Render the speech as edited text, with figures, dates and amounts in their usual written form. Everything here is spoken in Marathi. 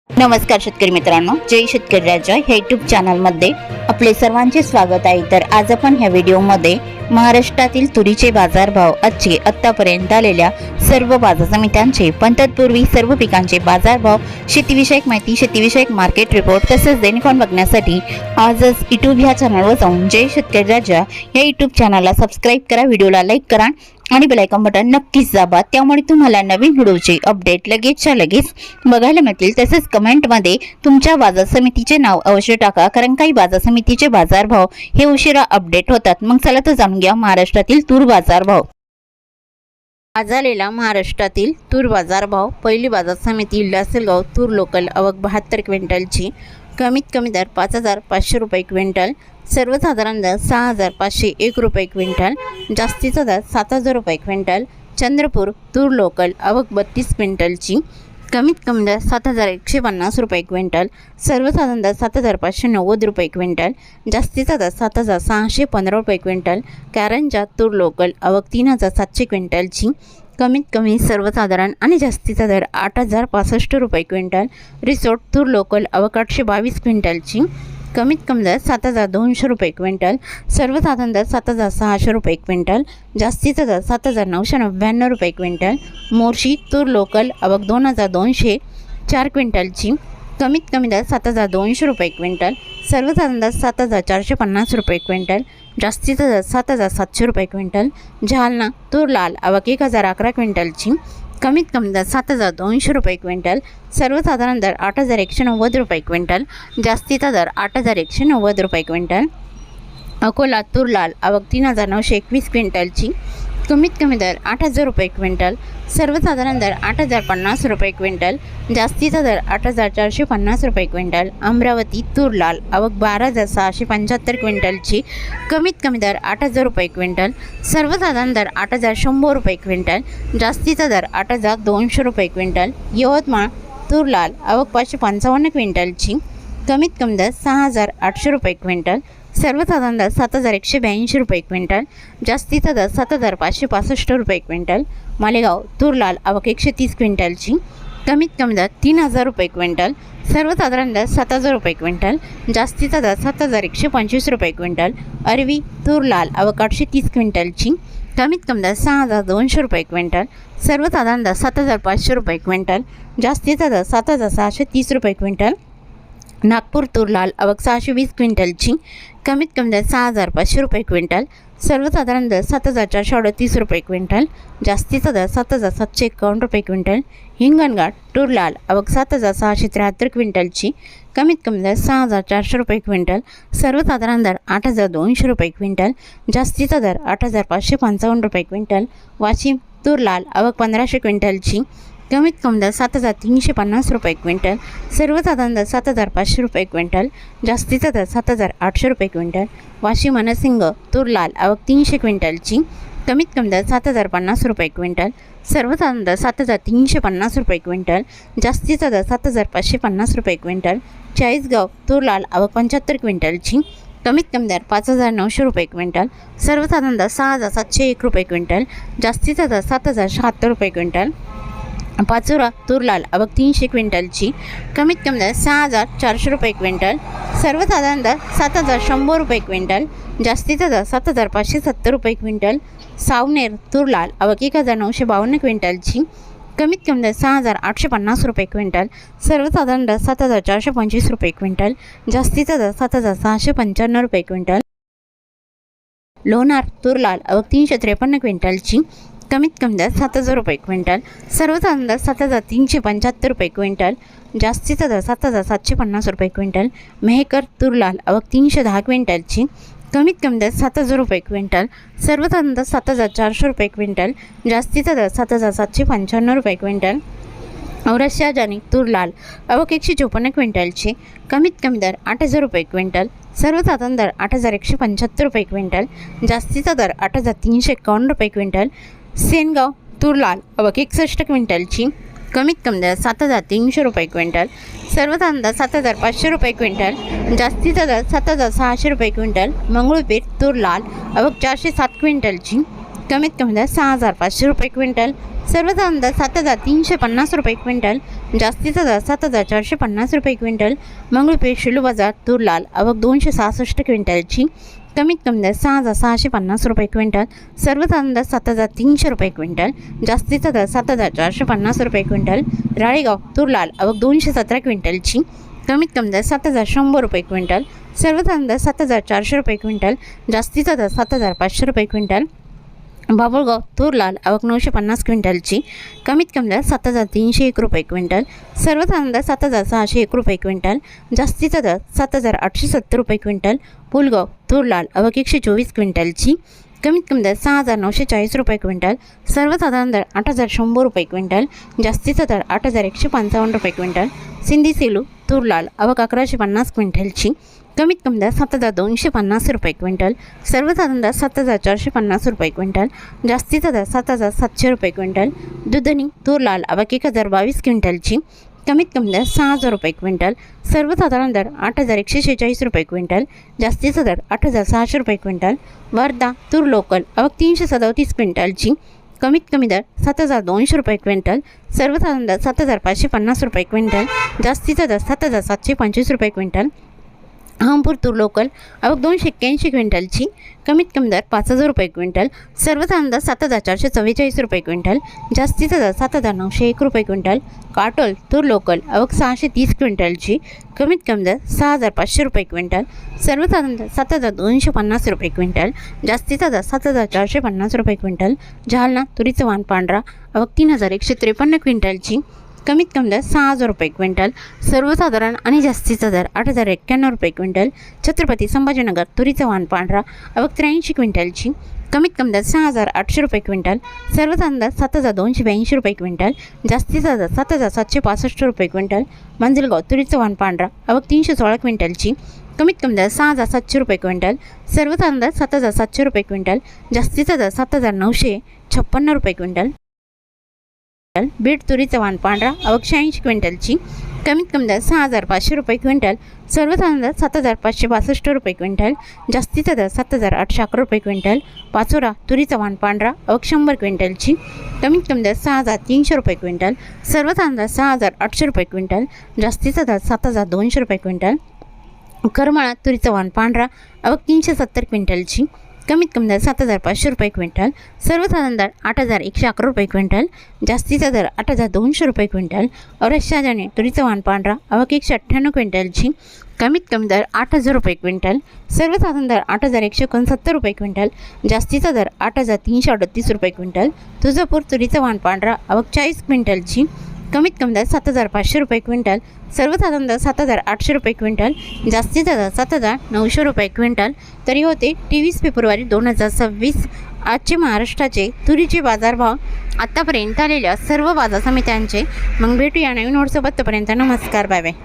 नमस्कार शेतकरी मित्रांनो, जय शेतकरी राजा ह्या यूट्यूब चॅनलमध्ये आपले सर्वांचे स्वागत आहे। तर आज आपण ह्या व्हिडिओमध्ये महाराष्ट्रातील तुरीचे बाजारभाव, आजचे आतापर्यंत आलेल्या सर्व बाजार समित्यांचे, पण तत्पूर्वी सर्व पिकांचे बाजारभाव, शेतीविषयक माहिती, शेतीविषयक मार्केट रिपोर्ट तसेच दैनिक बघण्यासाठी आजच यूट्यूब ह्या चॅनलवर जाऊन जय शेतकरी राजा या यूट्यूब चॅनलला सबस्क्राईब करा, व्हिडिओला लाईक करा आणि बेल आयकॉन बटन नक्कीच दाबा। त्यामुळे तुम्हाला नवीन व्हिडिओचे अपडेट लगेचच्या लगेच बघायला मिळतील। तसेच कमेंटमध्ये तुमच्या बाजार समितीचे नाव अवश्य टाका, कारण काही बाजार समितीचे बाजारभाव हे उशिरा अपडेट होतात। मग चला तर जाणून घ्या महाराष्ट्रातील तूर बाजारभाव। आज आलेला महाराष्ट्रातील तूर बाजारभाव। पहिली बाजार समिती लासलगाव तूर लोकल, आवक 72 क्विंटलची, कमीत कमी दर 5,500 रुपये क्विंटल, सर्वसाधारण दर 6,501 रुपये क्विंटल, जास्तीचा दर 7,000 रुपये क्विंटल। चंद्रपूर तूर लोकल, आवक 32 क्विंटलची, कमीत कमी दर 7,150 रुपये क्विंटल, सर्वसाधारण दर 7,590 रुपये क्विंटल, जास्तीचा दर 7,615 रुपये क्विंटल। कारंजा तूर लोकल, आवक 3,700 क्विंटलची, कमीत कमी सर्वसाधारण आणि जास्तीचा दर 8,065 रुपये क्विंटल। रिसोड तूर लोकल, आवक 822 क्विंटलची, कमीत कमी दर 7,200 रुपये क्विंटल, सर्वसाधारण दर 7,600 रुपये क्विंटल, जास्तीचा दर 7,999 रुपये क्विंटल। मोर्शी तूर लोकल, आवक 2,204 क्विंटलची, कमीत कमी दर 7,200 रुपये क्विंटल, सर्वसाधारण दर 7,450 रुपये क्विंटल, जास्तीचा दर 7,700 रुपये क्विंटल। जालना तूर लाल, आवक 1,011 क्विंटलची, कमीत कमी दर 7,200 रुपये क्विंटल, सर्वसाधारण दर 8,190 रुपये क्विंटल, जास्तीचा दर 8,190 रुपये क्विंटल। अकोला तूर लाल, आवक 3,921 क्विंटलची, कमीत कमी दर 8,000 रुपये क्विंटल, सर्वसाधारण दर 8,050 रुपये क्विंटल, जास्तीचा दर 8,450 रुपये क्विंटल। अमरावती तूर लाल, आवक 12,675 क्विंटलची, कमीत कमी दर 8,000 रुपये क्विंटल, सर्वसाधारण दर 8,100 रुपये क्विंटल, जास्तीचा दर 8,200 रुपये क्विंटल। यवतमाळ तूर लाल, आवक 555 क्विंटलची, कमीत कमी दर 6,800 रुपये क्विंटल, सर्वसाधारण दर 7,182 रुपये क्विंटल, जास्तीचा दर 7,565 रुपये क्विंटल। मालेगाव तूर लाल, आवक 130 क्विंटलची, कमीत कमी दर 3,000 रुपये क्विंटल, सर्वसाधारण दर 7,000 रुपये क्विंटल, जास्तीचा दर 7,125 रुपये क्विंटल। अरवी तूर लाल, आवक 830 क्विंटलची, कमीत कमी दर 6,200 रुपये क्विंटल, सर्वसाधारण दर 7,500 रुपये क्विंटल, जास्तीचा दर 7,630 रुपये क्विंटल। नागपूर तूर लाल, आवक 620 क्विंटलची, कमीत कमी दर 6,500 रुपये क्विंटल, सर्वसाधारण दर 7,438 रुपये क्विंटल, जास्तीचा दर 7,751 रुपये क्विंटल। हिंगणघाट तूर लाल, आवक 7,673 क्विंटलची, कमीत कमी दर 6,400 रुपये क्विंटल, सर्वसाधारण दर 8,200 रुपये क्विंटल, जास्तीचा दर 8,555 रुपये क्विंटल। वाशिम तूर लाल, आवक 1,500 क्विंटलची, कमीत कमी दर 7,350 रुपये क्विंटल, सर्वसाधारण दर 7,500 रुपये क्विंटल, जास्तीचा दर 7,800 रुपये क्विंटल। वाशिम मनसिंग तूर लाल, आवक 300 क्विंटलची, कमीत कमी दर 7,050 रुपये क्विंटल, सर्वसाधारण दर 7,350 रुपये क्विंटल, जास्तीचा दर 7,550 रुपये क्विंटल। चाळीसगाव तूर लाल, आवक 75 क्विंटलची, कमीत कमी दर 5,900 रुपये क्विंटल, सर्वसाधारण दर 6,701 रुपये क्विंटल, जास्तीचा दर 7,076 रुपये क्विंटल। पाचोरा तूर लाल, आवक 300 क्विंटलची, कमीत कमी दर 6,400 रुपये क्विंटल, सर्वसाधारण दर 7,100 रुपये क्विंटल, जास्तीचा दर 7,570 रुपये क्विंटल। सावनेर तूर लाल, आवक 1,952 क्विंटलची, कमीत कमी दर 6,850 रुपये क्विंटल, सर्वसाधारण दर 7,425 रुपये क्विंटल, जास्तीचा दर 7,695 रुपये क्विंटल। लोणार तूर लाल, आवक 353 क्विंटलची, कमीत कमी दर 7,000 रुपये क्विंटल, सर्वसाधारण दर 7,375 रुपये क्विंटल, जास्तीचा दर 7,750 रुपये क्विंटल। मेहकर तूर लाल, आवक 310 क्विंटलची, कमीत कमी दर 7,000 रुपये क्विंटल, सर्वसाधारण दर 7,400 रुपये क्विंटल, जास्तीचा दर 7,755 रुपये क्विंटल। औरष्या जानी तूर लाल, आवक 154 क्विंटलची, कमीत कमी दर 8,000 रुपये क्विंटल, सर्वसाधारण दर 8,175 रुपये क्विंटल, जास्तीचा दर 8,351 रुपये क्विंटल। सेनगाव तूर लाल, आवक 61 क्विंटलची, कमीत कमी दर 7,300 रुपये क्विंटल, सर्वसाधारण दर 7,500 रुपये क्विंटल, जास्तीचा दर 7,600 रुपये क्विंटल। मंगळूरपीर तूर लाल, आवक 407 क्विंटलची, कमीत कमी दर 6,500 रुपये क्विंटल, सर्वसाधारण दर 7,350 रुपये क्विंटल, जास्तीचा दर 7,450 रुपये क्विंटल। मंगळूरपेठ शिलू बाजार तूर लाल आवक 266 क्विंटलची, कमीत कमी दर 6,650 रुपये क्विंटल, सर्वसाधारण दर 7,300 रुपये क्विंटल, जास्तीचा दर 7,450 रुपये क्विंटल। राळेगाव तूर लाल आवक 217 क्विंटलची, कमीत कमी दर 7,100 रुपये क्विंटल, सर्वसाधारण दर 7,400 रुपये क्विंटल, जास्तीचा दर 7,500 रुपये क्विंटल। बाभुळगाव तूर लाल आवक 950 क्विंटलची, कमीत कमी दर 7,301 रुपये क्विंटल, सर्वसाधारण दर 7,601 रुपये क्विंटल, जास्तीचा दर 7,870 रुपये क्विंटल। पुलगाव तूर लाल आवक 124 क्विंटलची, कमीत कमी दर 6,940 रुपये क्विंटल, सर्वसाधारण दर 8,100 रुपये क्विंटल, जास्तीचा दर 8,155 रुपये क्विंटल। सिंधी सेलू तूर लाल आवक 1,150 क्विंटलची, कमीत कमी दर 7,250 रुपये क्विंटल, सर्वसाधारण दर 7,450 रुपये क्विंटल, जास्तीचा दर 7,700 रुपये क्विंटल। दुधनी तूर लाल आवक 1,022 क्विंटलची, कमीत कमी दर 6,000 रुपये क्विंटल, सर्वसाधारण दर 8,146 रुपये क्विंटल, जास्तीचा दर 8,600 रुपये क्विंटल। वर्धा तूर लोकल आवक 337 क्विंटलची, कमीत कमी दर 7,200 रुपये क्विंटल, सर्वसाधारण दर 7,550 रुपये क्विंटल, जास्तीचा दर 7,725 रुपये क्विंटल। अहमपूर तूर लोकल आवक 281 क्विंटलची, कमीत कमी दर 5,000 रुपये क्विंटल, सर्वसाधारण दर 7,444 रुपये क्विंटल, जास्तीचा दर 7,901 रुपये क्विंटल। काटोल तूर लोकल आवक 630 क्विंटलची, कमीत कमी दर 6,500 रुपये क्विंटल, सर्वसाधारण दर 7,250 रुपये क्विंटल, जास्तीचा दर 7,450 रुपये क्विंटल। जालना तुरीचं वाण पांढरा आवक 3,153 क्विंटलची, कमीत कमी दर 6,000 रुपये क्विंटल, सर्वसाधारण आणि जास्तीचा दर 8,091 रुपये क्विंटल। छत्रपती संभाजीनगर तुरीचं वाण पांढरा आवक 83 क्विंटलची, कमीत कमी दर 6,800 रुपये क्विंटल, सर्वसाधारण दर 7,282 रुपये क्विंटल, जास्तीचा दर 7,765 रुपये क्विंटल। मांजलगाव तुरीचं वाण पांढरा आवक 316 क्विंटलची, कमीत कमी दर 6,700 रुपये क्विंटल, सर्वसाधारण दर 7,700 रुपये क्विंटल, जास्तीचा दर 7,956 रुपये क्विंटल। बीड तुरीचं वाण पांढरा आवक 86 क्विंटलची, कमीत कमी दर 6,500 रुपये क्विंटल, सर्वसाधारण दर 7,562 रुपये क्विंटल, जास्तीचा दर 7,811 रुपये क्विंटल। पाचोरा तुरीचं वाण पांढरा आवक 100 क्विंटलची, कमीत कमी दर 6,300 रुपये क्विंटल, सर्वसाधारण दर 6,800 रुपये क्विंटल, जास्तीचा दर 7,200 रुपये क्विंटल। करमाळा तुरीचं वाण पांढरा आवक 370 क्विंटलची, कमीत कमी दर 7,500 रुपये क्विंटल, सर्वसाधारण दर 8,111 रुपये क्विंटल, जास्तीचा दर 8,200 रुपये क्विंटल। औरंगाबाद तुरीचं वाण पांढरा आवक 198 क्विंटलची, कमीत कमी दर 8,000 रुपये क्विंटल, सर्वसाधारण दर 8,169 रुपये क्विंटल, जास्तीचा दर 8,338 रुपये क्विंटल। तुळजापूर तुरीचं वाण पांढरा आवक 40 क्विंटलची, कमीत कमी दर 7,500 रुपये क्विंटल, सर्वसाधारण दर 7,800 रुपये क्विंटल, जास्तीचा दर 7,900 रुपये क्विंटल। तरी होते 23 फेब्रुवारी 2026 आजचे महाराष्ट्राचे तुरीचे बाजारभाव आत्तापर्यंत आलेल्या सर्व बाजार समित्यांचे। मग भेटूया नवीन व्हिडिओसोबत, तोपर्यंत नमस्कार, बाय बाय।